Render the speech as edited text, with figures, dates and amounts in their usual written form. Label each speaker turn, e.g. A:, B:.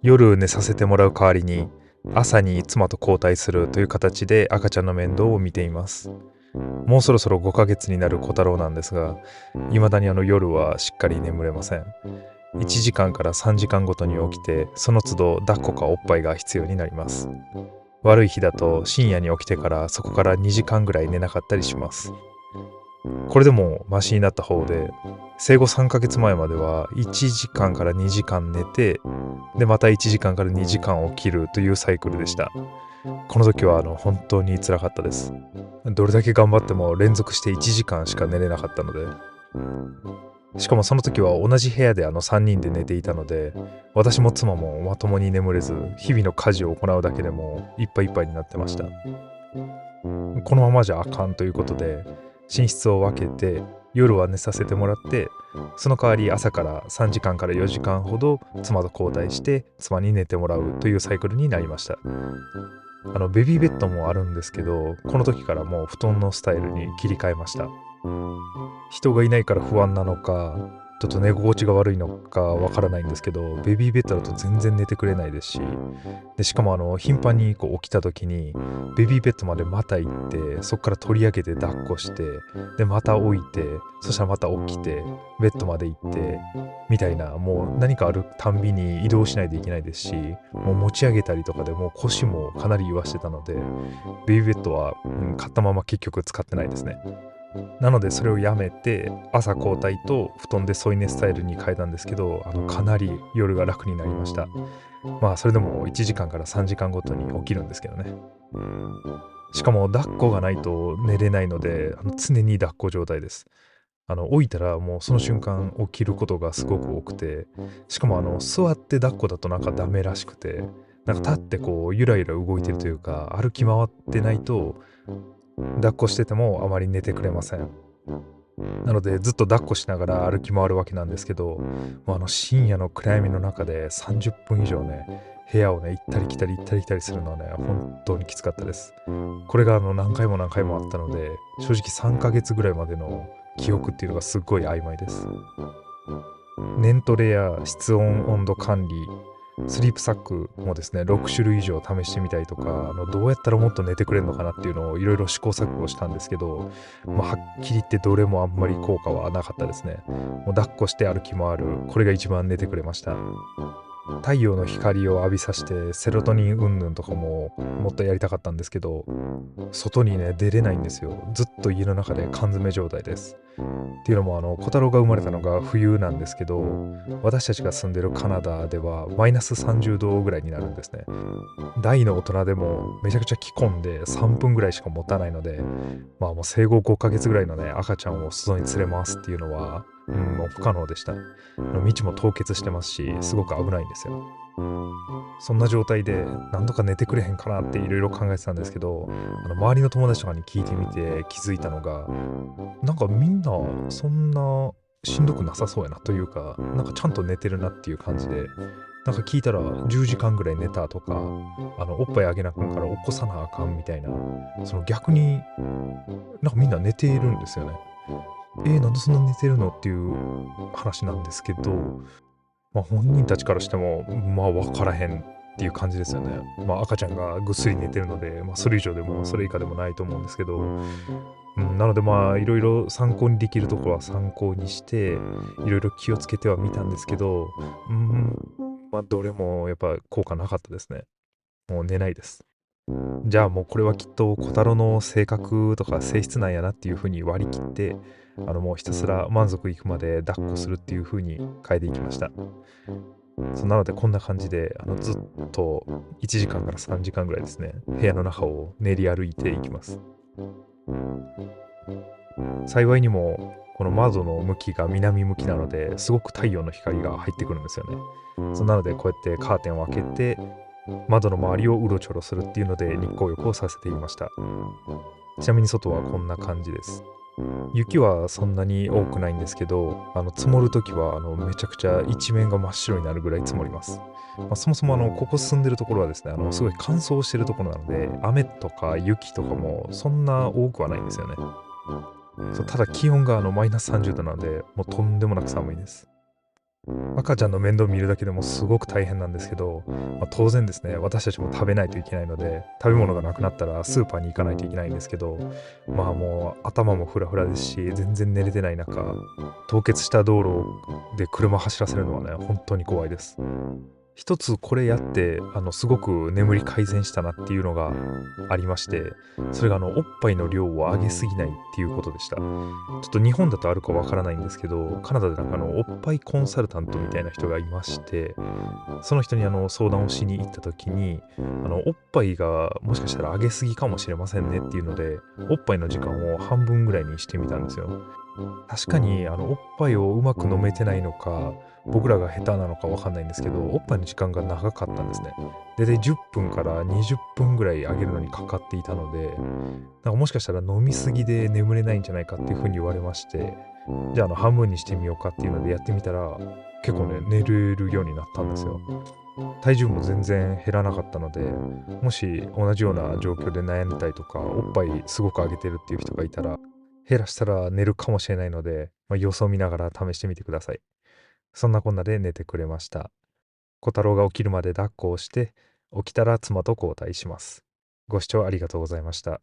A: 夜寝させてもらう代わりに朝に妻と交代するという形で赤ちゃんの面倒を見ています。もうそろそろ5ヶ月になる小太郎なんですが、未だに夜はしっかり眠れません。1時間から3時間ごとに起きて、その都度抱っこかおっぱいが必要になります。悪い日だと深夜に起きてからそこから2時間ぐらい寝なかったりします。これでもマシになった方で、生後3ヶ月前までは1時間から2時間寝て、でまた1時間から2時間起きるというサイクルでした。この時は本当に辛かったです。どれだけ頑張っても連続して1時間しか寝れなかったので、しかもその時は同じ部屋で3人で寝ていたので、私も妻もまともに眠れず、日々の家事を行うだけでもいっぱいいっぱいになってました。このままじゃあかんということで、寝室を分けて夜は寝させてもらって、その代わり朝から3時間から4時間ほど妻と交代して妻に寝てもらうというサイクルになりました。ベビーベッドもあるんですけど、この時からもう布団のスタイルに切り替えました。人がいないから不安なのか、ちょっと寝心地が悪いのかわからないんですけど、ベビーベッドだと全然寝てくれないですし、しかも頻繁に起きた時にベビーベッドまでまた行って、そこから取り上げて抱っこして、でまた置いて、そしたらまた起きてベッドまで行ってみたいな、もう何かあるたんびに移動しないといけないですし、もう持ち上げたりとかでもう腰もかなり言わしてたので、ベビーベッドは、買ったまま結局使ってないですね。なのでそれをやめて朝交代と布団で添い寝スタイルに変えたんですけど、かなり夜が楽になりました。まあそれでも1時間から3時間ごとに起きるんですけどね。しかも抱っこがないと寝れないので、常に抱っこ状態です。置いたらもうその瞬間起きることがすごく多くて、しかも座って抱っこだとなんかダメらしくて、なんか立ってゆらゆら動いてるというか、歩き回ってないと抱っこしててもあまり寝てくれません。なのでずっと抱っこしながら歩き回るわけなんですけど、もう深夜の暗闇の中で30分以上ね、部屋をね、行ったり来たり行ったり来たりするのはね、本当にきつかったです。これが何回も何回もあったので、正直3ヶ月ぐらいまでの記憶っていうのがすっごい曖昧です。年トレや室温温度管理、スリープサックもですね、6種類以上試してみたりとか、どうやったらもっと寝てくれるのかなっていうのをいろいろ試行錯誤したんですけど、はっきり言ってどれもあんまり効果はなかったですね。もう抱っこして歩き回る、これが一番寝てくれました。太陽の光を浴びさせてセロトニン云々とかももっとやりたかったんですけど、外にね出れないんですよ。ずっと家の中で缶詰状態です。っていうのも小太郎が生まれたのが冬なんですけど、私たちが住んでるカナダではマイナス30度ぐらいになるんですね。大の大人でもめちゃくちゃ着込んで3分ぐらいしか持たないので、まあもう生後5ヶ月ぐらいのね赤ちゃんを外に連れ回すっていうのは、もう不可能でした。道も凍結してますし、すごく危ないんですよ。そんな状態で何とか寝てくれへんかなっていろいろ考えてたんですけど、周りの友達とかに聞いてみて気づいたのが、なんかみんなそんなしんどくなさそうやなというか、なんかちゃんと寝てるなっていう感じで、なんか聞いたら10時間ぐらい寝たとか、おっぱいあげなあかんから起こさなあかんみたいな、その逆になんかみんな寝ているんですよね。なんでそんな寝てるのっていう話なんですけど、まあ、本人たちからしても、まあ、分からへんっていう感じですよね。まあ、赤ちゃんがぐっすり寝てるので、まあ、それ以上でもそれ以下でもないと思うんですけど、なのでまあ、いろいろ参考にできるところは参考にして、いろいろ気をつけてはみたんですけど、まあ、どれもやっぱ効果なかったですね。もう寝ないです。じゃあもうこれはきっと小太郎の性格とか性質なんやなっていう風に割り切って、もうひたすら満足いくまで抱っこするっていう風に変えていきました。なのでこんな感じでずっと1時間から3時間ぐらいですね、部屋の中を練り歩いていきます。幸いにもこの窓の向きが南向きなので、すごく太陽の光が入ってくるんですよね。なのでこうやってカーテンを開けて窓の周りをうろちょろするっていうので日光浴をさせていました。ちなみに外はこんな感じです。雪はそんなに多くないんですけど、積もるときはめちゃくちゃ一面が真っ白になるぐらい積もります。そもそもここ住んでるところはですね、すごい乾燥してるところなので、雨とか雪とかもそんな多くはないんですよね。そう、ただ気温がマイナス30度なので、もうとんでもなく寒いです。赤ちゃんの面倒を見るだけでもすごく大変なんですけど、当然ですね、私たちも食べないといけないので、食べ物がなくなったらスーパーに行かないといけないんですけど、もう頭もフラフラですし、全然寝れてない中、凍結した道路で車走らせるのはね、本当に怖いです。一つこれやって、すごく眠り改善したなっていうのがありまして、それがおっぱいの量を上げすぎないっていうことでした。ちょっと日本だとあるかわからないんですけど、カナダでなんかおっぱいコンサルタントみたいな人がいまして、その人に相談をしに行った時に、おっぱいがもしかしたら上げすぎかもしれませんねっていうので、おっぱいの時間を半分ぐらいにしてみたんですよ。確かにおっぱいをうまく飲めてないのか、僕らが下手なのかわかんないんですけど、おっぱいの時間が長かったんですね。だいたい10分から20分ぐらいあげるのにかかっていたので、なんかもしかしたら飲みすぎで眠れないんじゃないかっていう風に言われまして、じゃあ半分にしてみようかっていうのでやってみたら、結構ね、寝れるようになったんですよ。体重も全然減らなかったので、もし同じような状況で悩んでたりとか、おっぱいすごく上げてるっていう人がいたら、減らしたら寝るかもしれないので、様子を見ながら試してみてください。そんなこんなで寝てくれました。小太郎が起きるまで抱っこをして、起きたら妻と交代します。ご視聴ありがとうございました。